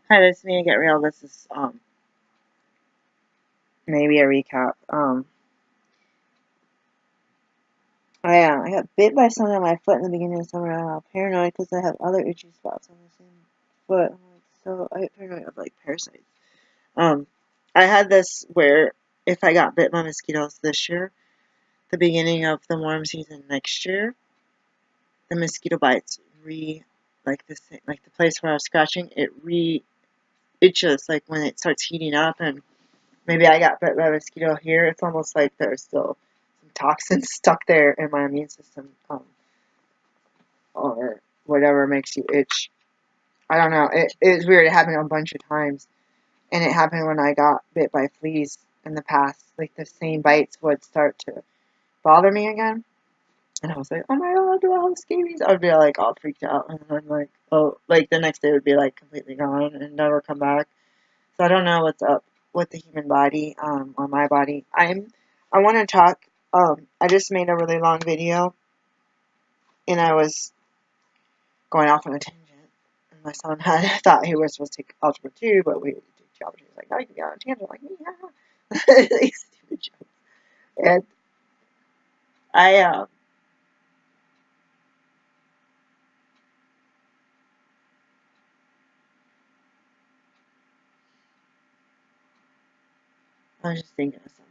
Hi, this is me. Get real. This is maybe a recap. I got bit by something on my foot in the beginning of summer. I'm paranoid because I have other itchy spots on the same foot. So I get paranoid of like parasites. Um, I had this where if I got bit by mosquitoes this year, the beginning of the warm season next year, the mosquito bites like the place where I was scratching, it itches like when it starts heating up. And maybe I got bit by a mosquito here. It's almost like there's still some toxins stuck there in my immune system, or whatever makes you itch. I don't know. It's weird. It happened a bunch of times, and it happened when I got bit by fleas in the past. Like the same bites would start to bother me again, and I was like, "Oh my god, do I have scabies?" I would be like all freaked out, and I'm like, "Oh!" Like the next day would be like completely gone and never come back. So I don't know what's up with the human body, or my body. I want to talk. I just made a really long video, and I was going off on a tangent. And my son had thought he was supposed to take algebra 2, but we didn't take geometry. He was like, "No, you can get on a tangent like me." Yeah. Like, stupid joke. And I, I was just thinking of something.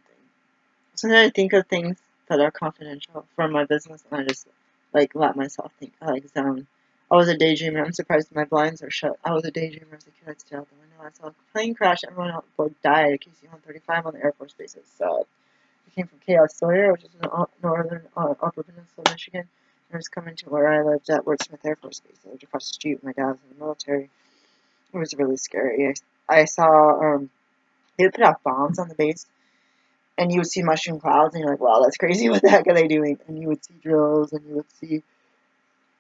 Sometimes I think of things that are confidential from my business, and I just like let myself think. I like zone. I was a daydreamer. I'm surprised my blinds are shut. I was a daydreamer as a kid. I'd stare out the window. I saw a plane crash. Everyone on board died. A KC-135 on the Air Force base. So I came from Chaos Sawyer, which is in the northern Upper Peninsula, Michigan. I was coming to where I lived at Wordsmith Air Force Base. I lived across the street. My dad was in the military. It was really scary. I saw they would put out bombs on the base, and you would see mushroom clouds, and you're like, wow, that's crazy. What the heck are they doing? And you would see drills, and you would see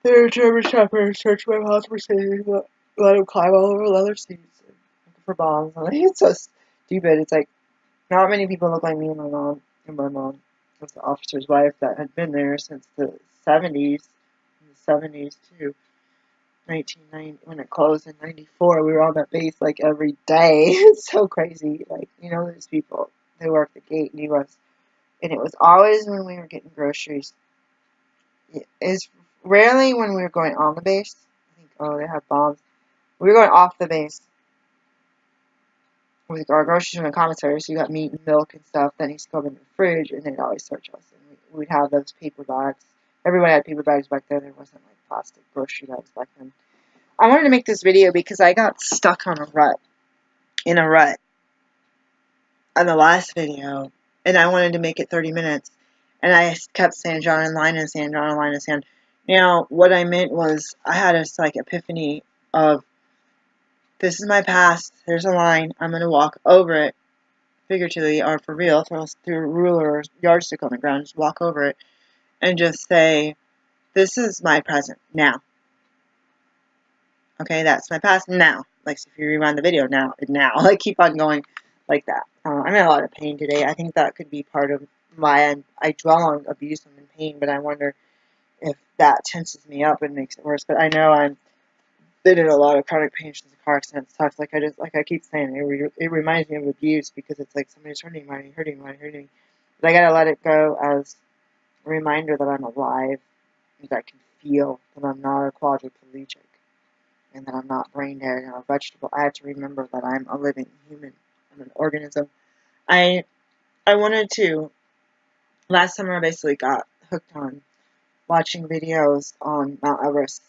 their German shepherds search my house for safety, let them climb all over leather seats and looking for bombs. And it's so stupid. It's like, not many people look like me and my mom. And my mom was the officer's wife that had been there since the 70s. In the 70s, too. 1990, when it closed in 94, we were on that base like every day. It's so crazy. Like, these people, they work the gate in the U.S. And it was always when we were getting groceries. It's rarely when we were going on the base. I think, oh, they have bombs. We were going off the base with our groceries in the commissary, so you got meat and milk and stuff that needs to go in the fridge, and they'd always search us. And we'd have those paper bags. Everybody had paper bags back then. There wasn't like plastic grocery bags back then. I wanted to make this video because I got stuck on in a rut on the last video, and I wanted to make it 30 minutes. And I kept saying John in line and saying John in line and saying, what I meant was I had this like epiphany of, this is my past, there's a line, I'm going to walk over it, figuratively or for real, throw a ruler or yardstick on the ground, just walk over it, and just say, this is my present, now. Okay, that's my past, now. Like, so if you rewind the video, now, like, keep on going like that. I'm in a lot of pain today. I think that could be part of why I dwell on abuse and pain, but I wonder if that tenses me up and makes it worse. But I know I'm been in a lot of chronic pain since the car accident sucks. Like I keep saying, it reminds me of abuse because it's like somebody's hurting me, hurting me. But I gotta let it go as a reminder that I'm alive, and that I can feel that I'm not a quadriplegic, and that I'm not brain dead and a vegetable. I have to remember that I'm a living human. I'm an organism. I wanted to. Last summer, I basically got hooked on watching videos on Mount Everest,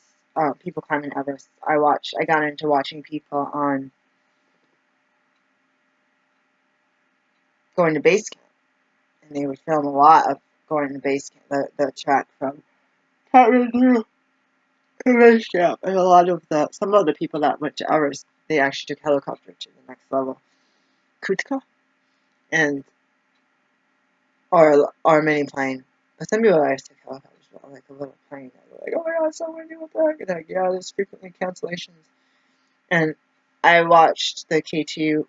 people climbing Everest. I got into watching people on going to base camp, and they would film a lot of going to base camp, the track from Kathmandu to base camp, and some of the people that went to Everest, they actually took helicopter to the next level, Kutka, and or mini plane. But some people actually took helicopters, well, like a little plane. They were like, oh my god, so windy, what the heck? And like, yeah, there's frequently cancellations. And I watched the K2,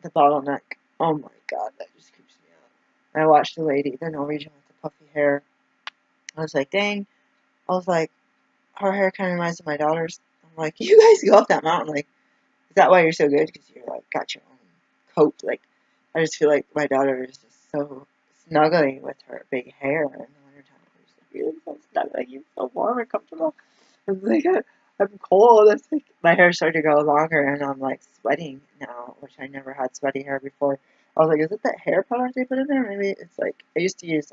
the bottleneck. Oh my god, that just creeps me out. I watched the lady, the Norwegian with the puffy hair. I was like, dang. I was like, her hair kind of reminds me of my daughter's. I'm like, you guys go up that mountain like Is that why you're so good? Because you're like got your own coat. Like I just feel like my daughter is just so snuggly with her big hair in the wintertime. She's like, you're so snuggly. You're so warm and comfortable. It's like I'm cold. It's like my hair started to grow longer, and I'm like sweating now, which I never had sweaty hair before. I was like, is it that hair product they put in there? Maybe it's like I used to use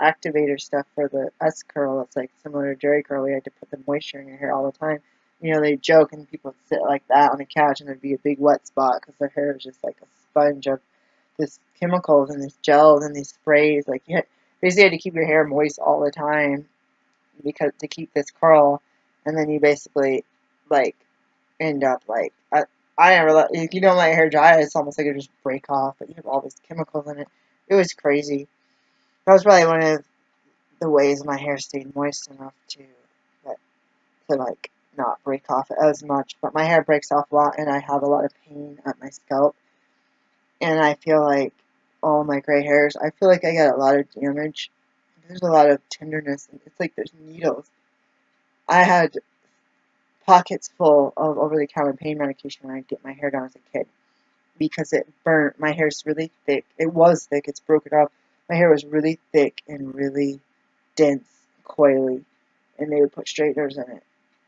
activator stuff for the S curl. It's like similar to Jerry curl. We had to put the moisture in your hair all the time. You know, they joke and people would sit like that on the couch, and there'd be a big wet spot because their hair is just like a sponge of this chemicals and these gels and these sprays. Like you basically had to keep your hair moist all the time because to keep this curl, and then you basically like end up like I never let if you don't let your hair dry, it's almost like it just break off. But you have all these chemicals in it. It was crazy. That was probably one of the ways my hair stayed moist enough like, to like not break off as much. But my hair breaks off a lot, and I have a lot of pain at my scalp, and I feel like all my gray hairs. I feel like I get a lot of damage. There's a lot of tenderness. It's like there's needles. I had pockets full of over-the-counter pain medication when I get my hair done as a kid because it burnt. My hair's really thick. It was thick. It's broken off. My hair was really thick and really dense, coily, and they would put straighteners in it.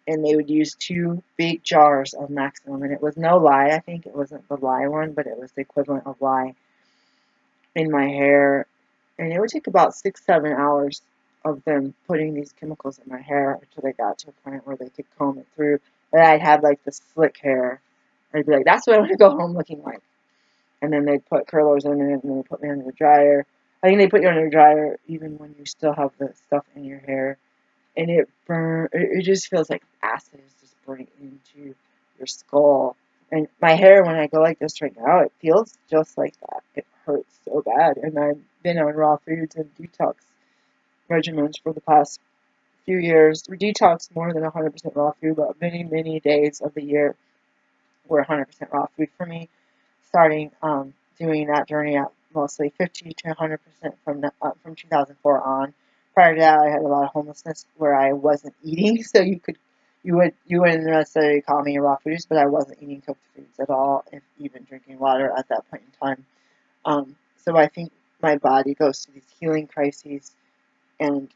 And they would use 2 big jars of Maximum, and it was no lye. I think it wasn't the lye one, but it was the equivalent of lye in my hair. And it would take about 6-7 hours of them putting these chemicals in my hair until they got to a point where they could comb it through. And I'd have like the slick hair. I'd be like, that's what I want to go home looking like. And then they'd put curlers in it, and then they put me under the dryer. I think they put you under the dryer even when you still have the stuff in your hair. And it burn. It just feels like acid is just burning into your skull. And my hair, when I go like this right now, it feels just like that. It hurts so bad. And I've been on raw foods and detox regimens for the past few years. We detox more than 100% raw food, but many, many days of the year were 100% raw food for me. Starting doing that journey at mostly 50 to 100% from 2004 on. Prior to that, I had a lot of homelessness where I wasn't eating, so you wouldn't necessarily call me a raw foodist, but I wasn't eating cooked foods at all, if even drinking water at that point in time. So I think my body goes through these healing crises, and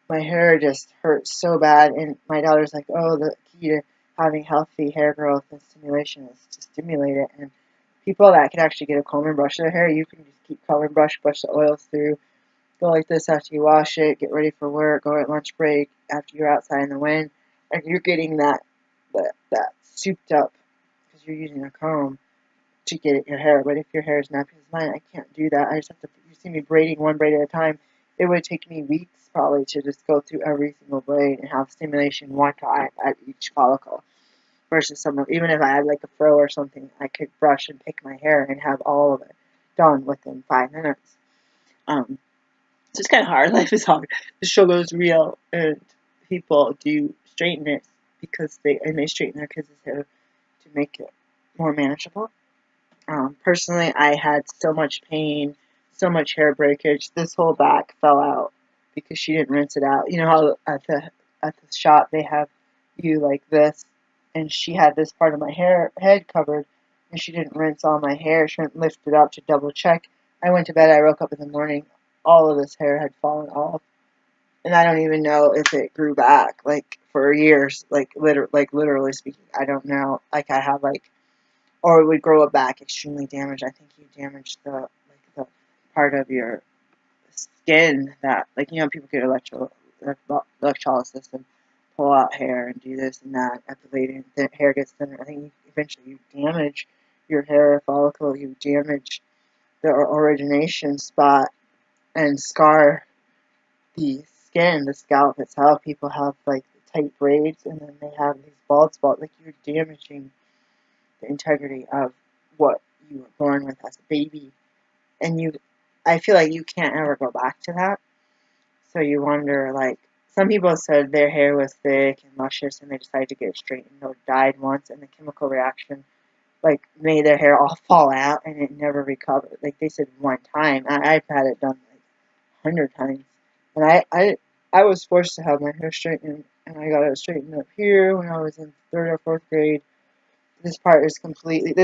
my hair just hurts so bad. And my daughter's like, "Oh, the key to having healthy hair growth and stimulation is to stimulate it." And people that can actually get a comb and brush their hair, you can just keep comb and brush the oils through. Go like this after you wash it, get ready for work, go at lunch break, after you're outside in the wind, and you're getting that souped up because you're using a comb to get at your hair. But if your hair is nappy as mine, I can't do that. I just have to, you see me braiding one braid at a time. It would take me weeks probably to just go through every single braid and have stimulation one time at each follicle. Versus someone, even if I had like a fro or something, I could brush and pick my hair and have all of it done within 5 minutes. Um, so it's kind of hard. Life is hard. The struggle is real, and people do straighten it because they straighten their kids' hair to make it more manageable. Personally, I had so much pain, so much hair breakage. This whole back fell out because she didn't rinse it out. You know how at the shop they have you like this, and she had this part of my head covered, and she didn't rinse all my hair. She didn't lift it up to double check. I went to bed. I woke up in the morning. All of this hair had fallen off, and I don't even know if it grew back like for years. Literally speaking, I don't know. Like I have like or it would grow it back extremely damaged. I think you damaged the part of your skin that people get electrolysis and pull out hair and do this and that. Epilating, the hair gets thinner. I think eventually you damage your hair follicle. You damage the origination spot and scar the skin, the scalp itself. People have like tight braids and then they have these bald spots. Like you're damaging the integrity of what you were born with as a baby. And I feel like you can't ever go back to that. So you wonder, like, some people said their hair was thick and luscious and they decided to get it straightened or dyed once and the chemical reaction, like, made their hair all fall out and it never recovered. Like, they said one time. I've had it done, like, 100 times. And I was forced to have my hair straightened and I got it straightened up here when I was in 3rd or 4th grade. This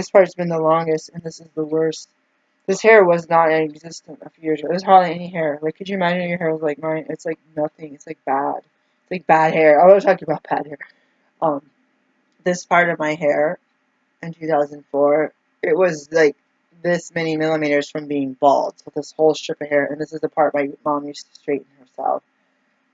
part's been the longest, and this is the worst. This hair was not in existence a few years ago. There's hardly any hair. Like, could you imagine your hair was like mine? It's like nothing. It's like bad. It's like bad hair. I was talking about bad hair. Um, this part of my hair in 2004, it was like this many millimeters from being bald. So this whole strip of hair, and this is the part my mom used to straighten herself.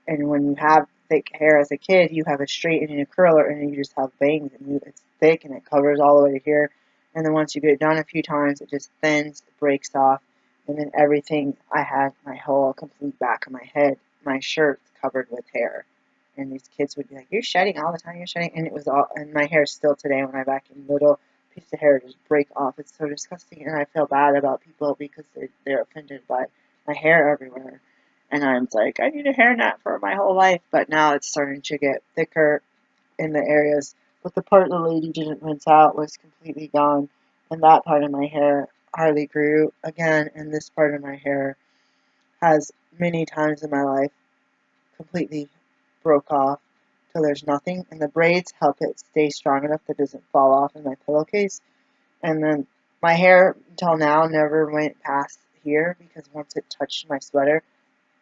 And when you have thick hair as a kid, you have a straight and a curler, and you just have bangs, and it's thick and it covers all the way to here. And then once you get it done a few times, it just thins, breaks off, and then everything I had, my whole complete back of my head, my shirt's covered with hair. And these kids would be like, "You're shedding all the time. You're shedding," and it was all. And my hair still today, when I vacuum, little pieces of hair just break off. It's so disgusting, and I feel bad about people because they're offended by my hair everywhere. And I'm like, I need a hairnet for my whole life, but now it's starting to get thicker in the areas. But the part the lady didn't rinse out was completely gone, and that part of my hair hardly grew again. And this part of my hair has many times in my life completely broke off till there's nothing. And the braids help it stay strong enough that it doesn't fall off in my pillowcase. And then my hair until now never went past here because once it touched my sweater,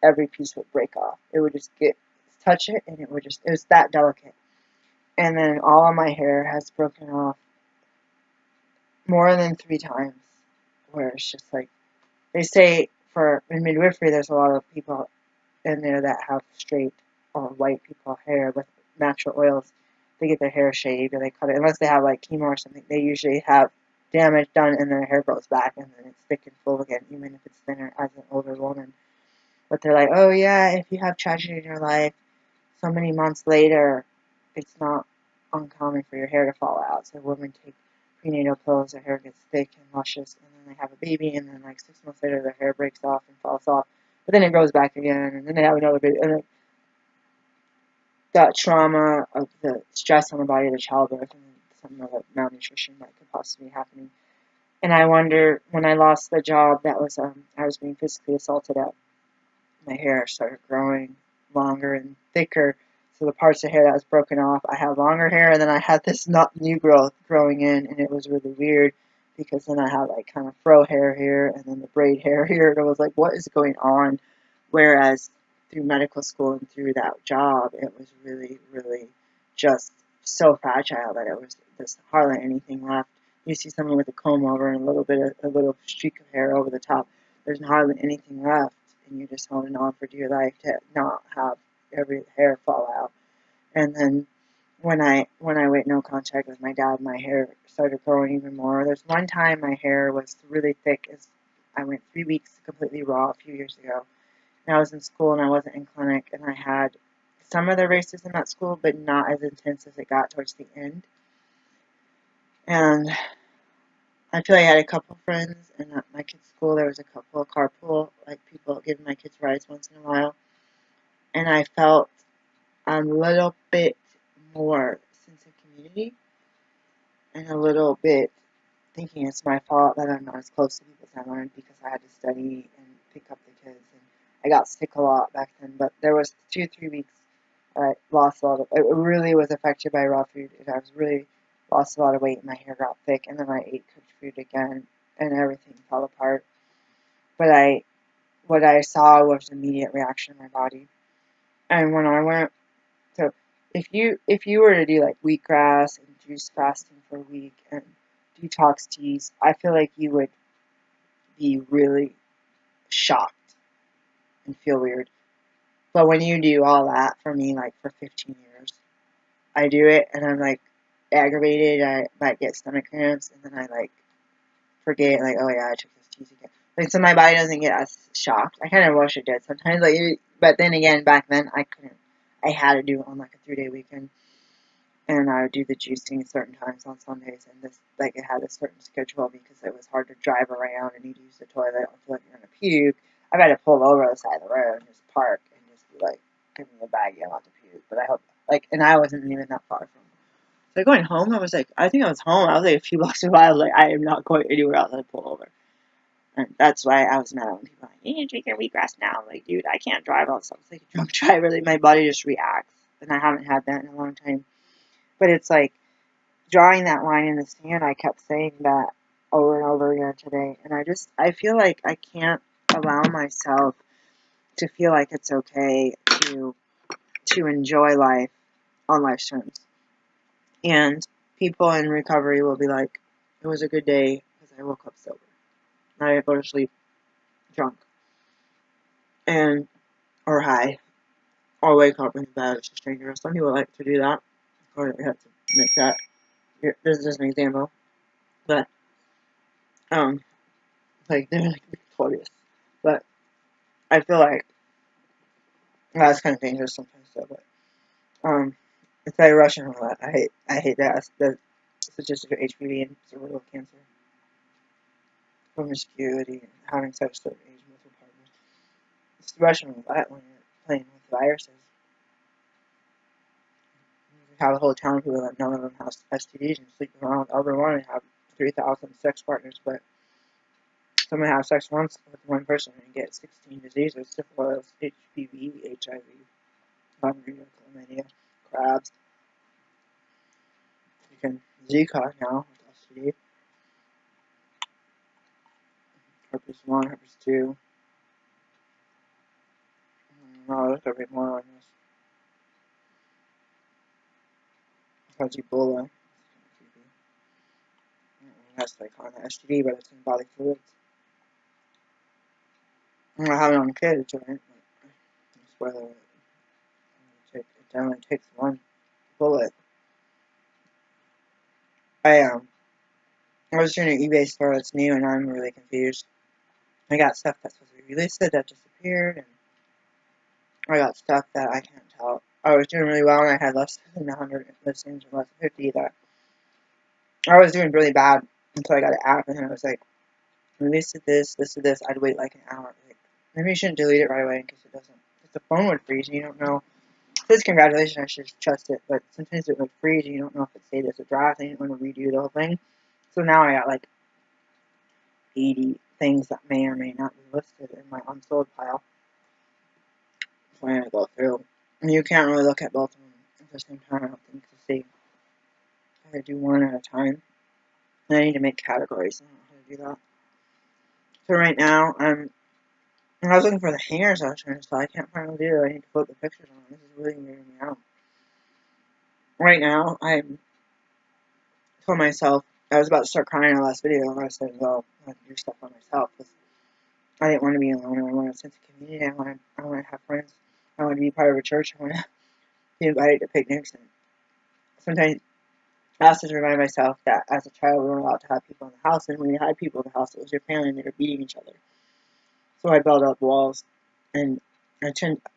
every piece would break off. It would just touch it, and it was that delicate. And then all of my hair has broken off more than 3 times, where it's just like, they say in midwifery, there's a lot of people in there that have straight or white people hair with natural oils. They get their hair shaved or they cut it, unless they have like chemo or something. They usually have damage done and their hair grows back and then it's thick and full again, even if it's thinner as an older woman. But they're like, oh yeah, if you have tragedy in your life, so many months later, it's not uncommon for your hair to fall out. So women take prenatal pills, their hair gets thick and luscious, and then they have a baby, and then like 6 months later, their hair breaks off and falls off. But then it grows back again, and then they have another baby. And that trauma of the stress on the body of the childbirth and some of the malnutrition that could possibly be happening. And I wonder, when I lost the job, that was I was being physically assaulted at. My hair started growing longer and thicker. So the parts of hair that was broken off, I had longer hair, and then I had this not new growth growing in, and it was really weird because then I had like kind of fro hair here, and then the braid hair here, and I was like, what is going on? Whereas through medical school and through that job, it was really, really just so fragile that it was there's hardly anything left. You see someone with a comb over and a little streak of hair over the top. There's hardly anything left, and you're just holding on for dear life to not have every hair fall out. And then when I went no contact with my dad, my hair started growing even more. There's one time my hair was really thick. I went 3 weeks completely raw a few years ago. And I was in school and I wasn't in clinic, and I had some of the racism at school, but not as intense as it got towards the end. And I feel like I had a couple friends, and at my kids' school there was a couple of carpool, like people giving my kids rides once in a while. And I felt a little bit more sense of community, and a little bit thinking it's my fault that I'm not as close to people as I wanted because I had to study and pick up the kids. And I got sick a lot back then, but there was 2 or 3 weeks I lost a lot of, it really was affected by raw food, and I was really lost a lot of weight, and my hair got thick, and then I ate cooked food again, and everything fell apart. But what I saw was an immediate reaction in my body. And when I went, so if you were to do like wheatgrass and juice fasting for a week and detox teas, I feel like you would be really shocked and feel weird. But when you do all that, for me, like for 15 years, I do it and I'm like aggravated. I might get stomach cramps, and then I like forget, like, oh yeah, I took this teas again. Like, so my body doesn't get as shocked. I kind of wish it did sometimes, like, but then again, back then I couldn't. I had to do it on like a 3-day weekend, and I would do the juicing certain times on Sundays, and this, like, it had a certain schedule because it was hard to drive around and need to use the toilet. I don't feel like you're gonna puke. I've had to pull over on the side of the road and just park and just be like, give me a baggie, I'm about to puke. But I hope, like, and I wasn't even that far from. So going home, I was like, I think I was home. I was like a few blocks away. I was like, I am not going anywhere else. I pull over. And that's why I was mad when people were like, you need to drink your wheatgrass now. I'm like, dude, I can't drive all this stuff. It's like a drunk driver. Like, my body just reacts. And I haven't had that in a long time. But it's like, drawing that line in the sand, I kept saying that over and over again today. And I feel like I can't allow myself to feel like it's okay to enjoy life on life's terms. And people in recovery will be like, it was a good day because I woke up sober. I didn't go to sleep drunk and or high or wake up in bed as a stranger. Some people like to do that. Or I have to make that. This is just an example. But like they're like victorious. But I feel like that's kind of dangerous sometimes. So, but it's like Russian roulette. I hate that. The statistics of HPV and cervical cancer, promiscuity, and having sex at age multiple partners. It's Russian roulette when you're playing with viruses. You have a whole town of people that none of them have STDs and sleep around with everyone and have 3,000 sex partners, but someone have sex once with one person and get 16 diseases: syphilis, HPV, HIV, gonorrhea, chlamydia, crabs. You can Zika now with STD, herpes 1, herpes 2. I'll look a bit more on this. Because Ebola. That's like on STD, but it's in body fluids. I have it on kids, right? Spoiler, it only takes one bullet. I was doing an eBay store that's new, and I'm really confused. I got stuff that's supposed to be released that disappeared, and I got stuff that I can't tell. I was doing really well, and I had less than 100 listings, or less than 50. That I was doing really bad until I got an app, and then I was like, listed this, I'd wait like an hour. Like, maybe you shouldn't delete it right away in case it doesn't. Because the phone would freeze, and you don't know. It says congratulations, I should trust it, but sometimes it would freeze, and you don't know if it saved as a draft. I didn't want to redo the whole thing. So now I got like 80 things that may or may not be listed in my unsold pile. So I'm going to go through. And you can't really look at both of them at the same time, I don't think, to see. I do one at a time. And I need to make categories. I don't know how to do that. So right now, I was looking for the hangers I was trying to sell. I can't find what to do. I need to put the pictures on. This is really weirding me out. Right now, I told myself, I was about to start crying in the last video, and I said, well, I have to do stuff by myself. Because I didn't want to be alone. I wanted a sense of community. I want to have friends. I want to be part of a church. I want to be invited to picnics. And sometimes I also remind myself that as a child, we weren't allowed to have people in the house. And when you had people in the house, it was your family, and they were beating each other. So I built up walls, and I turned to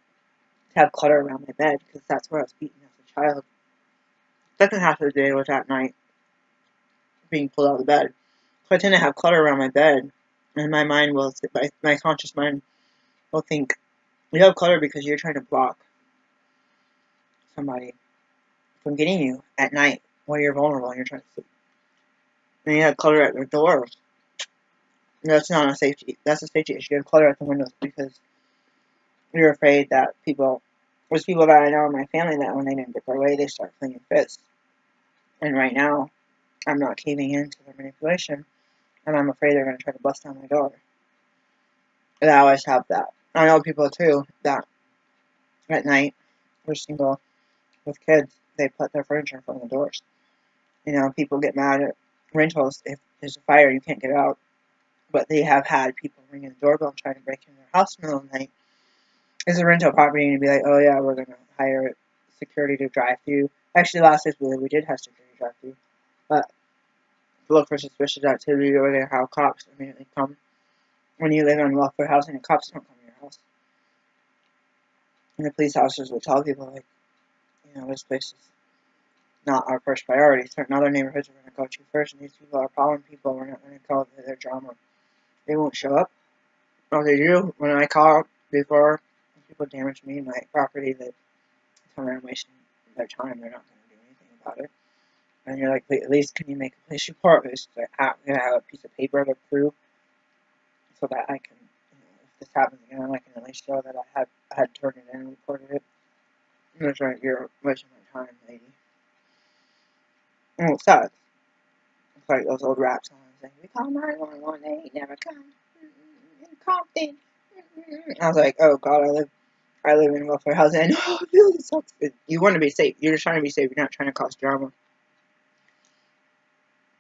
have clutter around my bed, because that's where I was beaten as a child. Second half of the day was at night, being pulled out of the bed. So I tend to have clutter around my bed, and my mind will, my conscious mind will think, you have clutter because you're trying to block somebody from getting you at night when you're vulnerable and you're trying to sleep. And you have clutter at their doors. That's not a safety, that's a safety issue. You have clutter at the windows because you're afraid that there's people that I know in my family that when they didn't get their way, they start flinging fists. And right now, I'm not caving into their manipulation, and I'm afraid they're going to try to bust down my door. And I always have that. I know people too that at night, they're single with kids, they put their furniture in front of the doors. You know, people get mad at rentals if there's a fire, you can't get out. But they have had people ringing the doorbell trying to break into their house in the middle of the night. It's a rental property, and you'd be like, oh yeah, we're going to hire security to drive through. Actually, last week we did have security drive through. But to look for suspicious activity, or they have cops immediately come. When you live in welfare housing, the cops don't come to your house. And the police officers will tell people, like, you know, this place is not our first priority. Certain other neighborhoods we're going to go to first, and these people are problem people. We're not going to call it their drama. They won't show up. Or they do. When I call before people damage me, my property, they tell me I'm wasting their time. They're not going to do anything about it. And you're like, at least can you make a police report? At least I'm going to have a piece of paper to prove so that I can, you know, if this happens again, I can at least show that I had turned it in and reported it. And that's right, you're wasting my time, lady. And it sucks. It's like those old rap songs like, we call 911, they ain't never come. In Compton. I was like, oh god, I live in a welfare housing. I know how it feels. It sucks. You want to be safe. You're just trying to be safe. You're not trying to cause drama.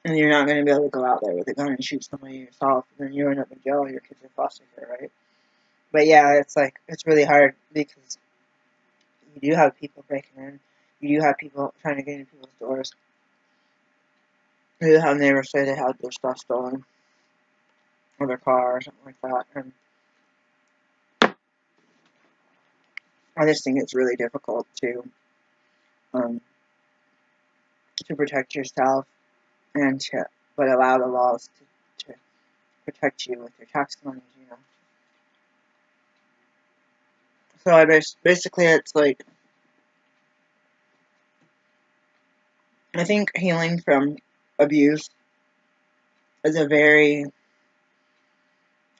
And you're not going to be able to go out there with a gun and shoot somebody yourself. And then you end up in jail. Your kids in foster care, right? But yeah, it's like, it's really hard because you do have people breaking in. You do have people trying to get into people's doors. You do have neighbors say they had their stuff stolen. Or their car or something like that. And I just think it's really difficult um, to protect yourself and but allow the laws to protect you with your tax money, you know. So basically it's like, I think healing from abuse is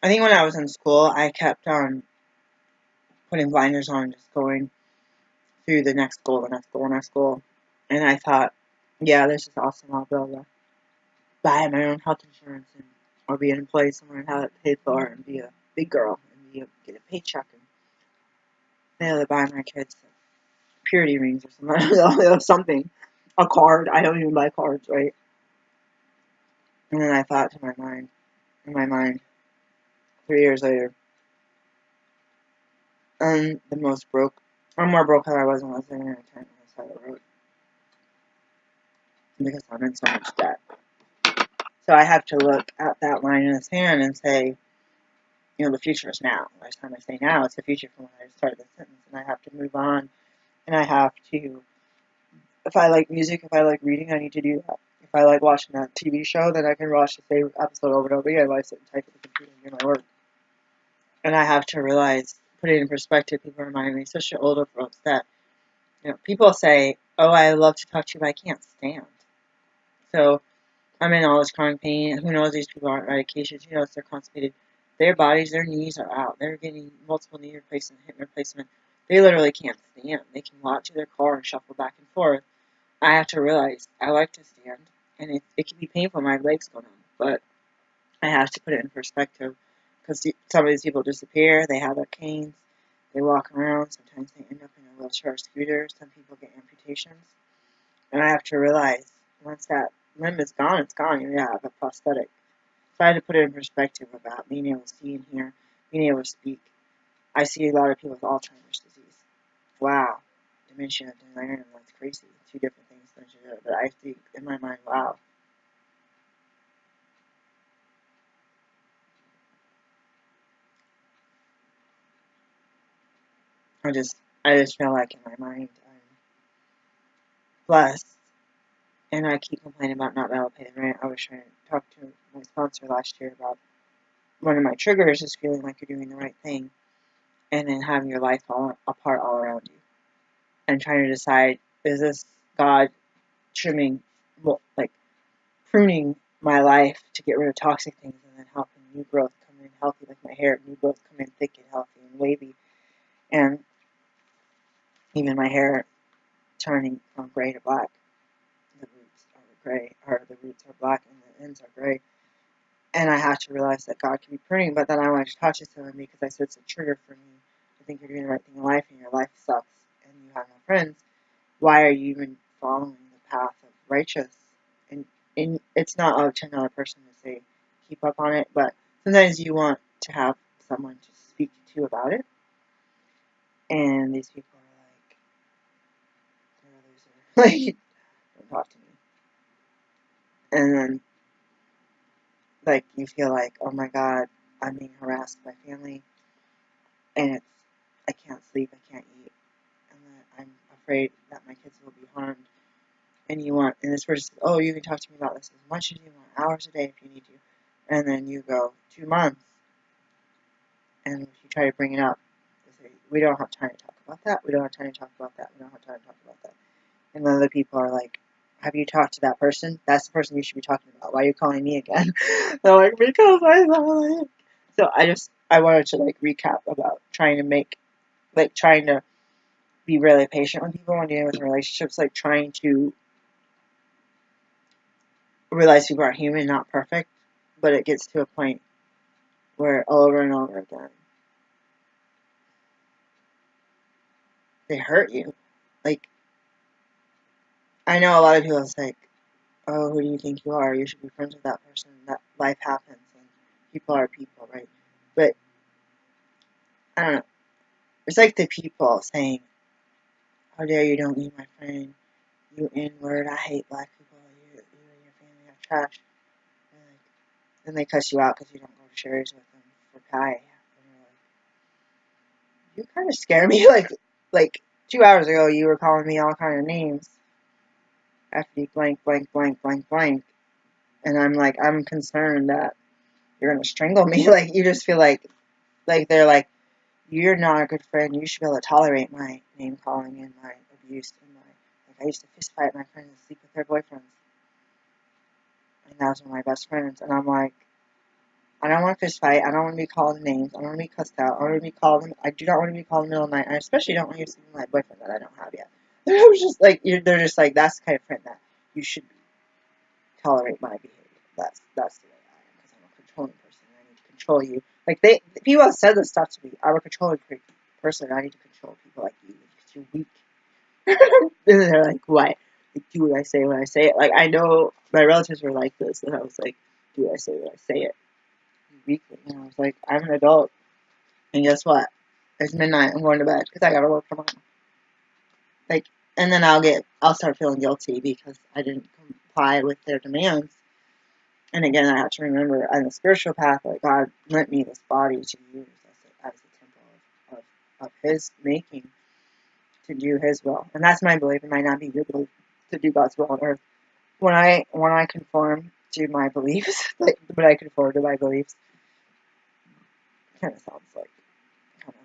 I think when I was in school, I kept on putting blinders on and just going through the next goal, the next goal, the next goal. And I thought, yeah, this is awesome. I'll be able to buy my own health insurance and I'll be an employee somewhere and have it paid for and be a big girl and get a paycheck and be able to buy my kids purity rings or something. Something. A card. I don't even buy cards, right? And then I thought in my mind, 3 years later, I'm more broke than I was when I was living in a tent on the side of the road. Because I'm in so much debt. So I have to look at that line in the sand and say, you know, the future is now. Last time I say now, it's the future from when I started the sentence. And I have to move on. And I have to, if I like music, if I like reading, I need to do that. If I like watching that TV show, then I can watch the same episode over and over again while I sit and type at the computer and do my work. And I have to realize, put it in perspective, people remind me, especially older folks, that, you know, people say, oh, I love to talk to you, but I can't stand. So I'm in all this chronic pain. Who knows, these people aren't medications. You know, they're constipated. Their bodies, their knees are out. They're getting multiple knee replacement, hip replacement. They literally can't stand. They can walk to their car and shuffle back and forth. I have to realize I like to stand, and it can be painful. My legs go numb, but I have to put it in perspective because some of these people disappear. They have their canes. They walk around. Sometimes they end up in a wheelchair or scooter. Some people get amputations. And I have to realize once that limb is gone, it's gone. You have a prosthetic. So I had to put it in perspective about being able to see and hear, being able to speak. I see a lot of people with Alzheimer's disease. Wow. Dementia and delirium, that's crazy. Two different things. But I think in my mind, wow. I just feel like in my mind I'm blessed. And I keep complaining about not being able to pay the rent. I was trying to talk to my sponsor last year about one of my triggers is feeling like you're doing the right thing and then having your life fall apart all around you. And trying to decide, is this God trimming, like pruning my life to get rid of toxic things and then helping new growth come in healthy, like my hair, new growth come in thick and healthy and wavy. And even my hair turning from gray to black. The roots are gray, or the roots are black and the ends are gray. And I have to realize that God can be pruning, but then I wanted to talk to someone because I said it's a trigger for me. I think you're doing the right thing in life and your life sucks and you have no friends. Why are you even following the path of righteous? And it's not up to another person to say, keep up on it, but sometimes you want to have someone to speak to about it. And these people are like, you're a loser. Like, don't talk to me. And then, like, you feel like, oh my God, I'm being harassed by family, and I can't sleep, I can't eat, and I'm afraid that my kids will be harmed. And this person says, oh, you can talk to me about this as much as you want, hours a day if you need to. And then you go 2 months, and if you try to bring it up, they say, we don't have time to talk about that, we don't have time to talk about that, we don't have time to talk about that. And then other people are like, have you talked to that person? That's the person you should be talking about. Why are you calling me again? They're like, because I thought. So I wanted to like recap about trying to be really patient with people when dealing with relationships, like trying to realize people are human, not perfect, but it gets to a point where over and over again they hurt you. Like, I know a lot of people is like, oh, who do you think you are? You should be friends with that person. That life happens and people are people, right? But I don't know. It's like the people saying, how dare you don't meet my friend? You N-word, I hate black people. You and your family are trash. And like, then they cuss you out because you don't go to Sherry's with them for pie. And you're like, you kind of scare me. Like 2 hours ago, you were calling me all kind of names. After blank, blank, blank, blank, blank. And I'm like, I'm concerned that you're going to strangle me. Like, you just feel like they're like, you're not a good friend. You should be able to tolerate my name calling and my abuse. And I used to fist fight my friends and sleep with their boyfriends. And those were my best friends. And I'm like, I don't want to fist fight. I don't want to be called names. I don't want to be cussed out. I don't want to be called. I do not want to be called in the middle of the night. I especially don't want you to sleep with my boyfriend that I don't have yet. And I was just like, they're just like, that's the kind of friend that you should tolerate my behavior. That's the way I am because I'm a controlling person and I need to control you. Like people have said this stuff to me. I'm a controlling person and I need to control people like you because you're weak. And they're like, what? Like, do what I say when I say it. Like, I know my relatives were like this, and I was like, do what I say when I say it. Weekly, and I was like, I'm an adult, and guess what? It's midnight. I'm going to bed because I gotta work tomorrow. Like, and then I'll start feeling guilty because I didn't comply with their demands. And again, I have to remember on the spiritual path, like God lent me this body to use as a temple of His making to do His will, and that's my belief. It might not be your belief to do God's will on earth. When I conform to my beliefs, when I conform to my beliefs, it kind of sounds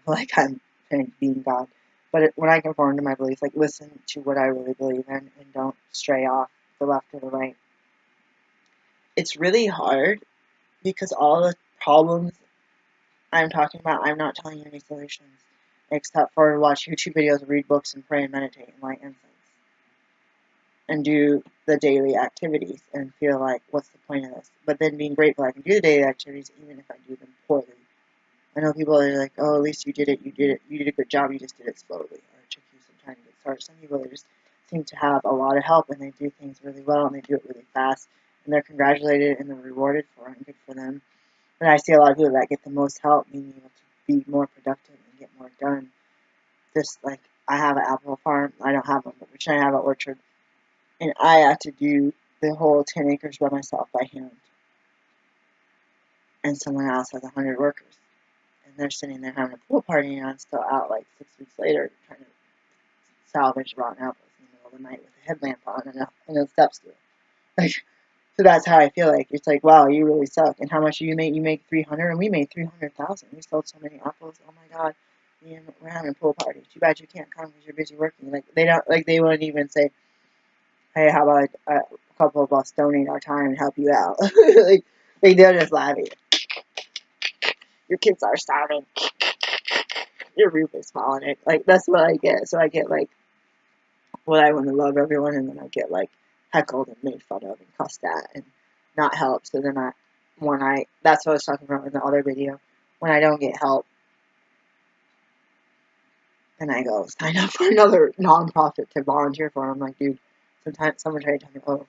like I'm being God. But when I conform to my beliefs, like listen to what I really believe in and don't stray off the left or the right. It's really hard because all the problems I'm talking about, I'm not telling you any solutions except for watch YouTube videos, read books, and pray and meditate and light incense. And do the daily activities and feel like, what's the point of this? But then being grateful I can do the daily activities even if I do them poorly. I know people are like, oh, at least you did it, you did a good job, you just did it slowly, or it took you some time to get started. Some people just seem to have a lot of help, and they do things really well, and they do it really fast, and they're congratulated, and they're rewarded for it, and good for them. And I see a lot of people that get the most help, being able to be more productive and get more done. Just like, I have an apple farm, I don't have one, but I have an orchard, and I had to do the whole 10 acres by myself by hand, and someone else has 100 workers. And they're sitting there having a pool party, and I'm still out like 6 weeks later trying to salvage rotten apples in the middle of the night with a headlamp on and a step stool. Like, so that's how I feel like. It's like, wow, you really suck. And how much do you make? You make 300, and we made 300,000. We sold so many apples. Oh my God, we're having a pool party. Too bad you can't come because you're busy working. Like they wouldn't even say, hey, how about a couple of us donate our time and help you out? Like they'll just laugh at you. Your kids are starving. Your roof is falling in. Like, that's what I get. So I get, like, what I want to love everyone, and then I get, like, heckled and made fun of and cussed at and not helped. So then that's what I was talking about in the other video. When I don't get help, then I go sign up for another nonprofit to volunteer for. I'm like, dude, sometimes someone tried to tell me, oh,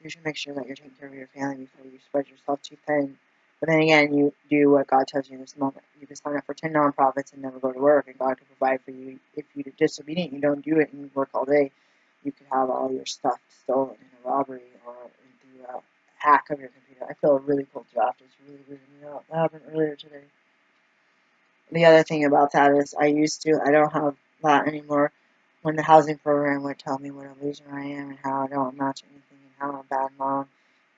you should make sure that you're taking care of your family before you spread yourself too thin. But then again, you do what God tells you in this moment. You can sign up for 10 nonprofits and never go to work, and God can provide for you. If you're disobedient, you don't do it, and you work all day, you could have all your stuff stolen in a robbery or through a hack of your computer. I feel a really cold draft. It's really weirding me out. That happened earlier today. The other thing about that is I don't have that anymore. When the housing program would tell me what a loser I am and how I don't amount to anything and how I'm a bad mom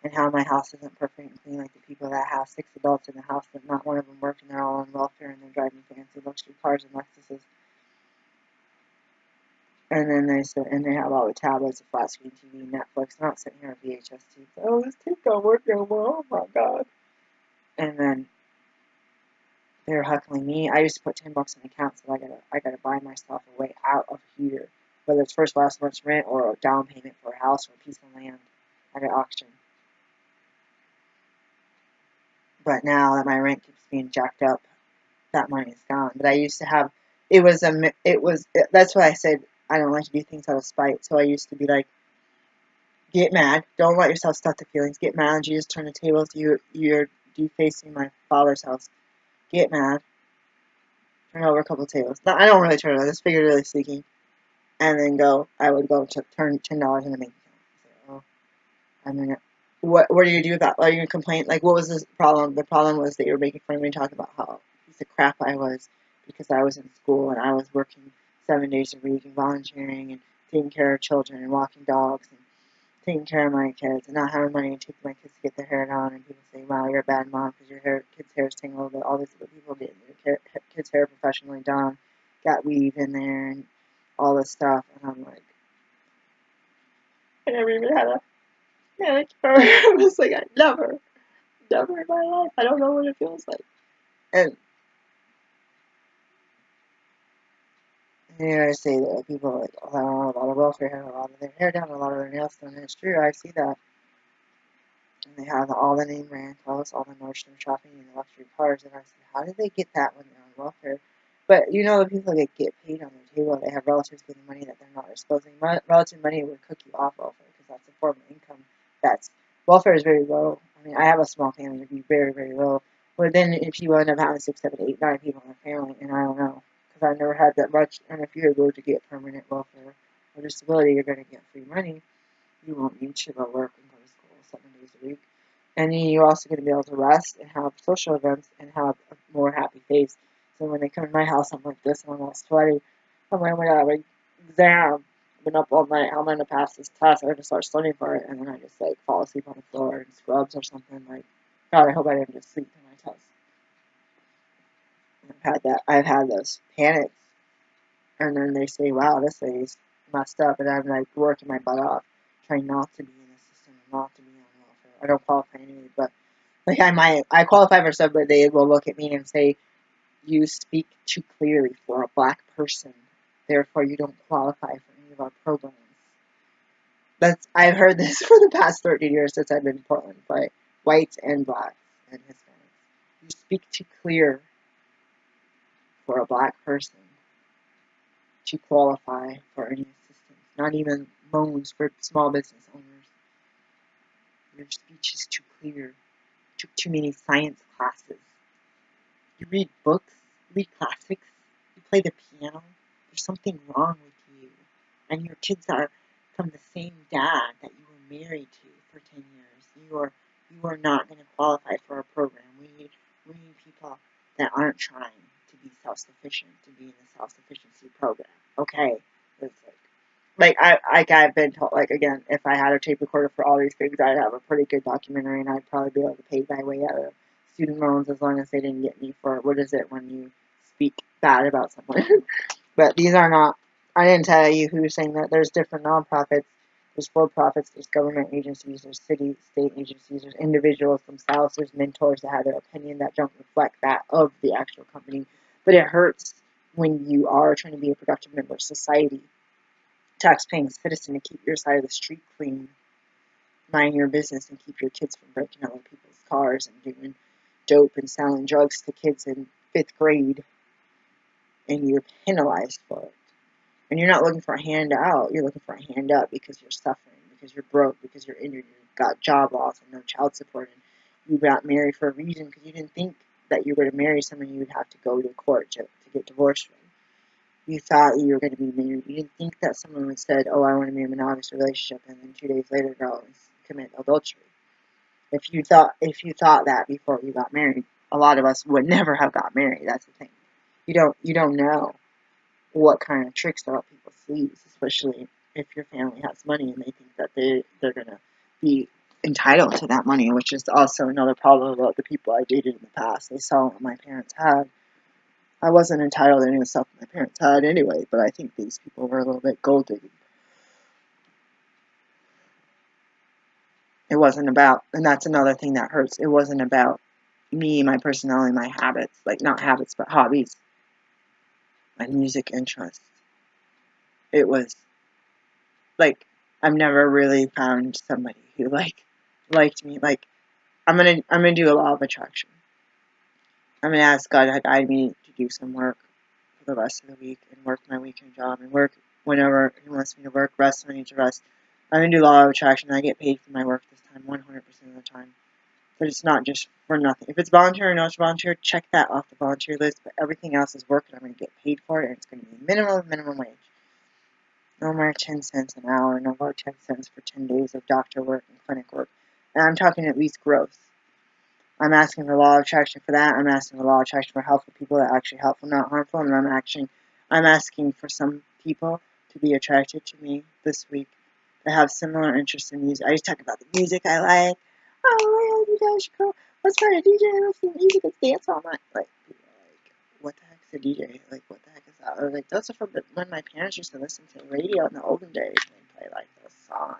and how my house isn't perfect and clean like the people that have 6 adults in the house but not one of them work and they're all on welfare and they're driving fancy luxury cars and Lexuses. And then they have all the tablets, a flat screen TV, Netflix. They're not sitting here on VHS tapes. Oh, this tape don't work no more. Oh my God. And then they're heckling me. I used to put $10 in the account, so I gotta buy myself a way out of here. Whether it's first, last month's rent or a down payment for a house or a piece of land at an auction. But now that my rent keeps being jacked up, that money is gone. But I used to have, that's why I said I don't like to do things out of spite. So I used to be like, get mad. Don't let yourself stuff the feelings. Get mad. Jesus, turn the tables. You're defacing my father's house. Get mad. Turn over a couple of tables. No, I don't really turn it over. That's figuratively speaking. And then go. I would go to turn $10 in the bank account. So, I'm gonna. What do you do about? Are you gonna complain? Like, what was the problem? The problem was that you were making fun of me and talking about how piece of crap I was because I was in school and I was working 7 days a week and volunteering and taking care of children and walking dogs and taking care of my kids and not having money to take my kids to get their hair done. And people say, "Wow, you're a bad mom because your kid's hair is tangled." But all these other people getting their kids' hair professionally done, got weave in there and all this stuff. And I'm like, I never even had a manicure. I was like, I never in my life. I don't know what it feels like. And I say that people are like, oh, I don't know, a lot of welfare have a lot of their hair down, a lot of their nails done. And it's true. I see that. And they have all the name brand clothes, all the Nordstrom shopping, and the luxury cars. And I said, how did they get that when they're on welfare? But the people that get paid on their table, they have relatives getting money that they're not disposing. Relative money would cook you off welfare because that's a form of income. Welfare is very low. I mean, I have a small family, it'd be very, very low. But then if you end up having 6, 7, 8, 9 people in a family, and I don't know, because I've never had that much, and if you go to get permanent welfare or disability, you're going to get free money. You won't need to go work and go to school 7 days a week. And you're also going to be able to rest and have social events and have a more happy face. So when they come in my house, I'm like this, and I'm all sweaty. I'm like, oh my god, I have an exam. I've been up all night. How am I going to pass this test? I'm going to start studying for it. And then I just like fall asleep on the floor in scrubs or something. Like, God, I hope I didn't just sleep in my test. I've had those panics. And then they say, wow, this lady's messed up. And I'm like working my butt off, trying not to be in the system and not to be on welfare. I don't qualify anyway, but like I qualify for some, but they will look at me and say, you speak too clearly for a black person, therefore you don't qualify for any of our programs. I've heard this for the past 30 years since I've been in Portland by whites and blacks and Hispanics. You speak too clear for a black person to qualify for any assistance, not even loans for small business owners. Your speech is too clear. You took too many science classes. You read books, read classics, you play the piano. There's something wrong with you. And your kids are from the same dad that you were married to for 10 years. You are not going to qualify for a program. We need people that aren't trying to be self-sufficient to be in the self-sufficiency program. Okay? It's I've been told, like, again, if I had a tape recorder for all these things, I'd have a pretty good documentary, and I'd probably be able to pay my way out of student loans as long as they didn't get me for, what is it when you speak bad about someone. But these are not, I didn't tell you who's saying that. There's different nonprofits, there's for-profits, there's government agencies, there's city, state agencies, there's individuals themselves, there's mentors that have their opinion that don't reflect that of the actual company. But it hurts when you are trying to be a productive member of society, tax-paying citizen, to keep your side of the street clean, mind your business, and keep your kids from breaking other people's cars and doing dope and selling drugs to kids in 5th grade, and you're penalized for it. And you're not looking for a handout, you're looking for a hand up because you're suffering, because you're broke, because you're injured, you've got job loss and no child support, and you got married for a reason because you didn't think that you were going to marry someone you would have to go to court to get divorced from. You thought you were going to be married. You didn't think that someone would said, oh, I want to be in a monogamous relationship, and then 2 days later go and commit adultery. If you thought that before you got married, a lot of us would never have got married. That's the thing. You don't know what kind of tricks are up people's sleeves, especially if your family has money and they think that they're gonna be entitled to that money, which is also another problem about the people I dated in the past. They saw what my parents had. I wasn't entitled to any of the stuff my parents had anyway, but I think these people were a little bit gold digging. It wasn't about, and that's another thing that hurts, it wasn't about me, my personality, my habits, like not habits, but hobbies, my music interests. It was, like, I've never really found somebody who, liked me. Like, I'm gonna do a law of attraction. I'm gonna ask God to guide me to do some work for the rest of the week and work my weekend job and work whenever He wants me to work, rest when I need to rest. I'm gonna do law of attraction. I get paid for my work this time, 100% of the time. But it's not just for nothing. If it's volunteer or not volunteer, check that off the volunteer list. But everything else is work, and I'm going to get paid for it, and it's going to be minimum wage. No more 10 cents an hour, no more 10 cents for 10 days of doctor work and clinic work. And I'm talking at least gross. I'm asking for law of attraction for that. I'm asking for law of attraction for helpful people that are actually helpful, not harmful. And I'm asking for some people to be attracted to me this week that have similar interests in music. I just talk about the music I like. Oh, you guys should go. Let's find a DJ. Let's do music. Let's dance all night. Like, people are like, what the heck is a DJ? Like, what the heck is that? Or like, those are from when my parents used to listen to the radio in the olden days. And play like those songs.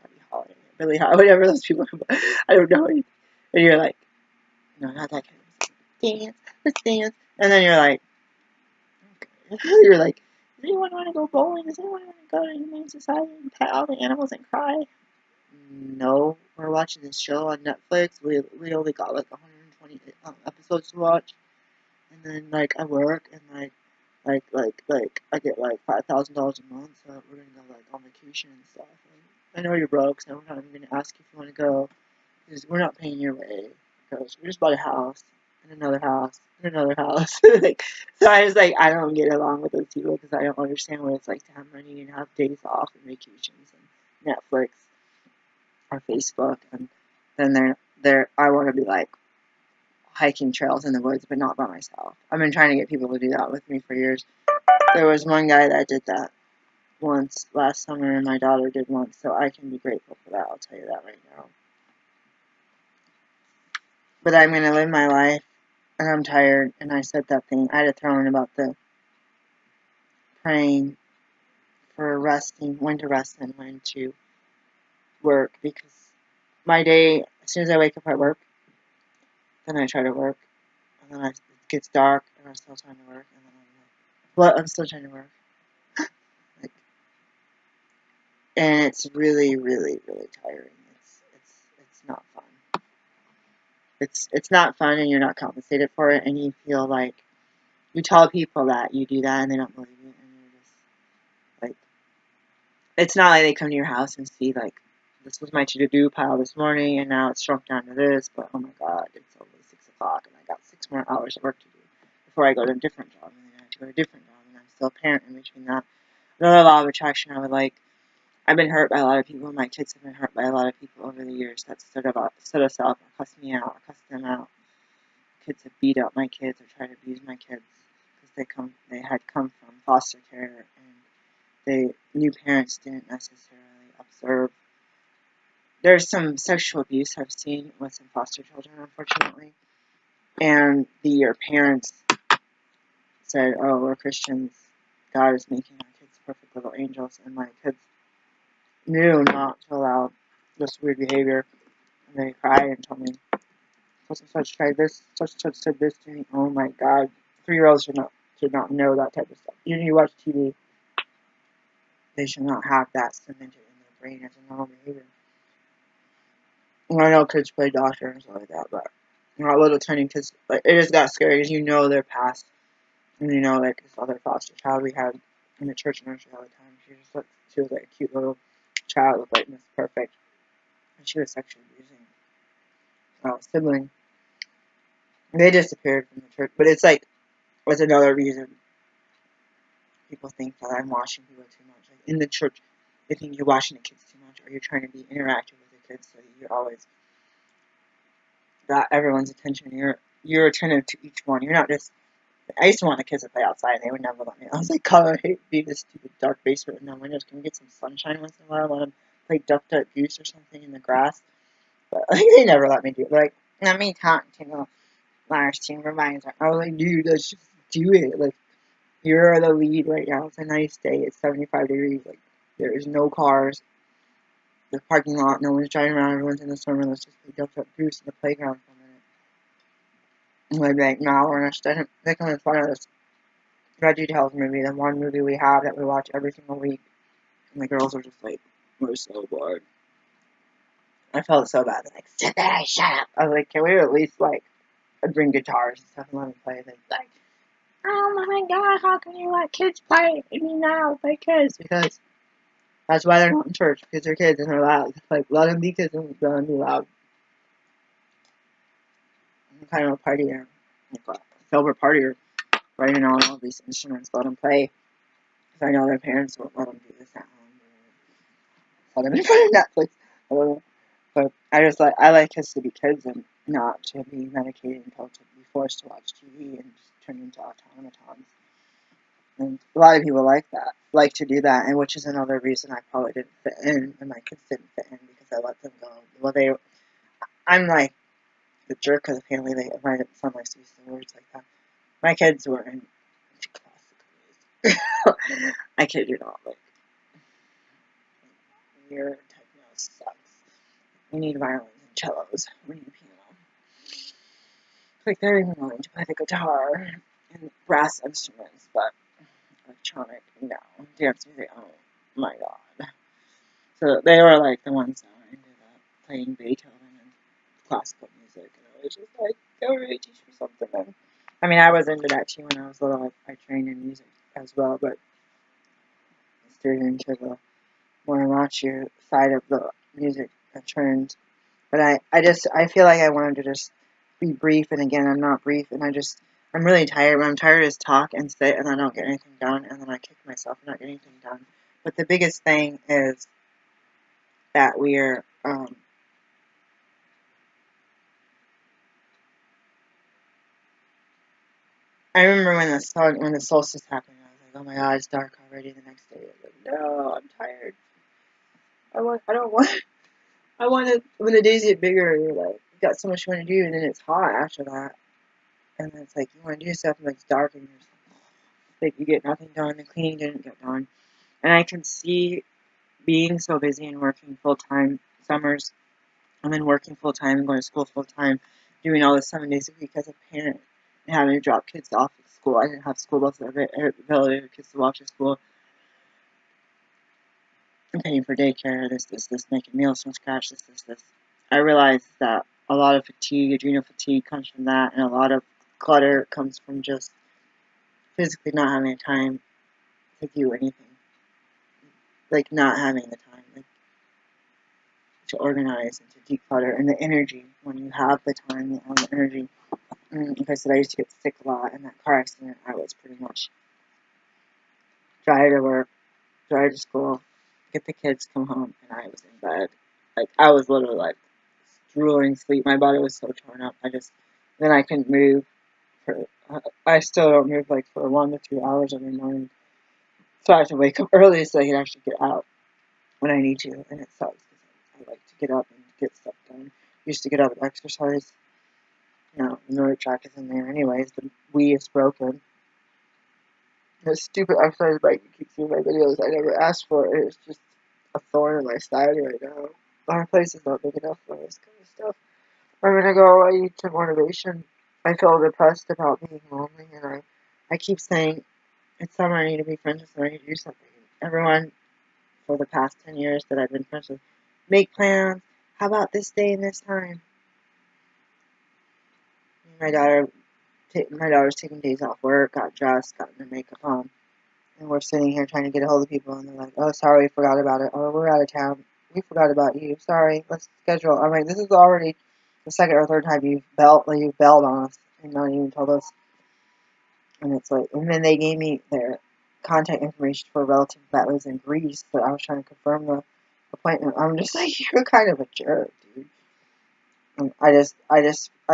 Buddy Holly, Billy Holiday, whatever those people. I don't know. And you're like, no, not that kind of music. Dance. Let's dance. And then you're like, okay. You're like, does anyone want to go bowling? Does anyone want to go to Humane Society and pet all the animals and cry? No, we're watching this show on Netflix. We only got like 120 episodes to watch, and then like I work and like I get like $5,000 a month, so we're gonna go like on vacation and stuff. And I know you're broke, so I'm not even gonna ask you if you want to go, because we're not paying your way, because we just bought a house and another house and another house. Like, so I was like, I don't get along with those people because I don't understand what it's like to have money and have days off and vacations and Netflix or Facebook, and then I want to be like hiking trails in the woods, but not by myself. I've been trying to get people to do that with me for years. There was one guy that did that once last summer, and my daughter did once, so I can be grateful for that. I'll tell you that right now. But I'm gonna live my life, and I'm tired. And I said that thing. I had to throw in about the praying for resting, when to rest and when to work, because my day, as soon as I wake up, I work. Then I try to work, and then it gets dark, and I'm still trying to work, and then I'm like, what? I'm still trying to work. Like, and it's really, really, really tiring. It's not fun. It's not fun, and you're not compensated for it, and you feel like you tell people that you do that, and they don't believe you, and you're just like, it's not like they come to your house and see like, this was my to-do pile this morning, and now it's shrunk down to this, but oh my god, it's only 6 o'clock, and I got 6 more hours of work to do before I go to a different job, and then I have to go to a different job, and I'm still a parent in between that. Another law of attraction I would like, I've been hurt by a lot of people, my kids have been hurt by a lot of people over the years that stood us up, or cussed me out, or cussed them out. Kids have beat up my kids, or tried to abuse my kids, because they had come from foster care, and new parents didn't necessarily observe. There's some sexual abuse I've seen with some foster children, unfortunately. And your parents said, oh, we're Christians. God is making our kids perfect little angels. And my kids knew not to allow this weird behavior. And they cried and told me, such and such tried this, such and such said this to me. Oh my God. 3-year-olds should not know that type of stuff. Even if you watch TV, they should not have that cemented in their brain as a normal behavior. I know kids play doctor and stuff like that, but not little tiny kids. Like, it just got scary because you know their past, and you know like this other foster child we had in the church nursery all the time. She was like a cute little child with like Miss Perfect, and she was sexually abusing a sibling. And they disappeared from the church, but it's like what's another reason people think that I'm watching people too much. Like in the church, they think you're watching the kids too much, or you're trying to be interactive with the kids, so you're always got everyone's attention. You're attentive to each one. You're not just. I used to want the kids to play outside, and they would never let me. I was like, God, I hate being this stupid dark basement with no windows. Can we get some sunshine once in a while? Let them play Duck Duck Goose or something in the grass. But like, they never let me do it. Like, let me talk to the Lars Chamber Mines. I was like, dude, let's just do it. Like, you're the lead right now. It's a nice day. It's 75 degrees. Like, there is no cars. The parking lot, no one's driving around. Everyone's in the summer. Let's just play Duck Duck Goose in the playground for a minute. And I'd be like, no, we're not studying. They come in front of this Reggie Tales movie, the one movie we have that we watch every single week. And the girls are just like, we're so bored. I felt so bad. They're like, sit there, shut up. I was like, can we at least like bring guitars and stuff and let them play? They're like, oh my god, how can you let kids play? I mean, now play kids because that's why they're not in church, because they're kids and they're loud. Like, let them be kids and let them be loud. I'm kind of a partier, like a silver partier, writing on all these instruments, let them play. Because I know their parents won't let them do this at home. Let them in front of Netflix. I don't know. But I like kids to be kids and not to be medicated and told to be forced to watch TV and just turn into automatons. And a lot of people like that, like to do that, and which is another reason I probably didn't fit in, and my kids didn't fit in because I let them go. Well, I'm like the jerk of the family. My son likes to use the words like that. My kids were in classical music. I kid you not. Like, your techno sucks. We need violins and cellos. We need piano. Like, they're even willing to play the guitar and brass instruments, but electronic, no. Dance music, oh my god. So they were like the ones that were into playing Beethoven and classical music, and I was just like, go really teach me something. And, I mean, I was into that too when I was little. I trained in music as well, but I steered into the more raunchier side of the music trend. But I feel like I wanted to just be brief, and again, I'm not brief, and I'm really tired. When I'm tired, I just talk and sit, and I don't get anything done, and then I kick myself for not getting anything done. But the biggest thing is that we're, I remember when the solstice happened, I was like, oh my god, it's dark already the next day. I was like, no, I'm tired. I don't want, I want to, when the days get bigger, you're like, you got so much you want to do, and then it's hot after that. And then it's like, you want to do stuff, and it's dark, and you're just like, you get nothing done, the cleaning didn't get done. And I can see being so busy and working full-time summers, and then working full-time and going to school full-time, doing all this 7 days a week as a parent, and having to drop kids off at school. I didn't have school buses, ability for kids to walk to school, and paying for daycare, this, making meals from scratch, this. I realized that a lot of fatigue, adrenal fatigue, comes from that, and a lot of clutter comes from just physically not having time to do anything. Like, not having the time, like, to organize and to declutter, and the energy, when you have the time and the energy. Like I said, I used to get sick a lot. In that car accident, I was pretty much drive to work, drive to school, get the kids, come home, and I was in bed. Like, I was literally, like, drooling sleep. My body was so torn up. Then I couldn't move. I still don't move, like, for 1 to 2 hours every morning. So I have to wake up early so I can actually get out when I need to, and it sucks because I like to get up and get stuff done. Used to get up and exercise. No, the motor track is in there anyways. The Wii is broken. The stupid exercise bike you keep seeing in my videos, I never asked for it. It's just a thorn in my side right now. Our place is not big enough for this kind of stuff. I'm gonna go. I need some motivation. I feel depressed about being lonely, and I keep saying, it's summer, I need to be friends with somebody, I need to do something. Everyone, for the past 10 years that I've been friends with, make plans. How about this day and this time? My daughter's taking days off work, got dressed, got her makeup on, and we're sitting here trying to get a hold of people, and they're like, oh, sorry, we forgot about it. Oh, we're out of town. We forgot about you. Sorry, let's schedule. I'm like, this is already the second or third time you've bailed on us and not even told us. And it's like, and then they gave me their contact information for a relative that lives in Greece, but I was trying to confirm the appointment. I'm just like, you're kind of a jerk, dude. And I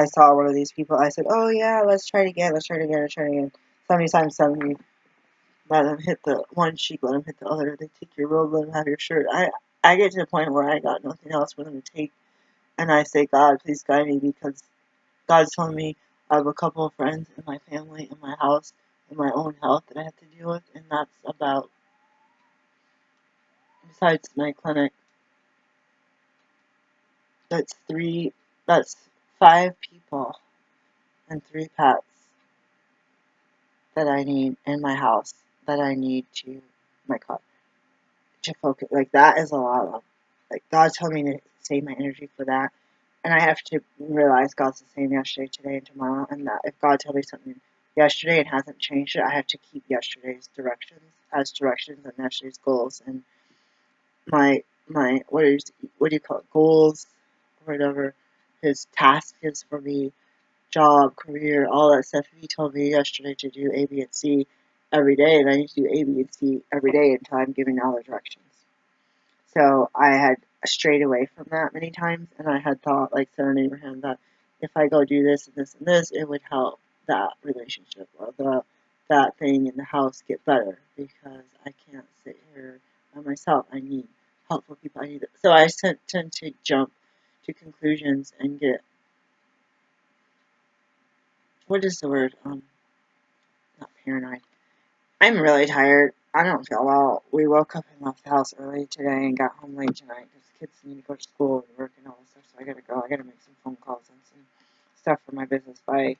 saw one of these people. I said, oh yeah, let's try it again. Let's try it again. Let's try it again. 70 times 70. Let them hit the one cheek, let them hit the other. They take your robe, let them have your shirt. I get to the point where I got nothing else for them to take. And I say, God, please guide me, because God's telling me I have a couple of friends in my family, in my house, in my own health that I have to deal with. And that's about, besides my clinic, that's 5 people and 3 pets that I need in my house, that I need to, my car, to focus. Like, that is a lot of like God told me to save my energy for that. And I have to realize God's the same yesterday, today, and tomorrow. And that if God told me something yesterday and hasn't changed it, I have to keep yesterday's directions as directions and yesterday's goals. And my what do you call it, goals or whatever his task is for me, job, career, all that stuff. He told me yesterday to do A, B, and C every day, and I need to do A, B, and C every day until I'm giving all the directions. So I had strayed away from that many times, and I had thought, like Senator Abraham, that if I go do this and this and this, it would help that relationship or that thing in the house get better, because I can't sit here by myself. I need helpful people. I need it. So I tend to jump to conclusions and get, what is the word? Not paranoid. I'm really tired. I don't feel well. We woke up and left the house early today and got home late tonight because kids need to go to school and work and all this stuff. So I gotta go. I gotta make some phone calls and some stuff for my business. Bye.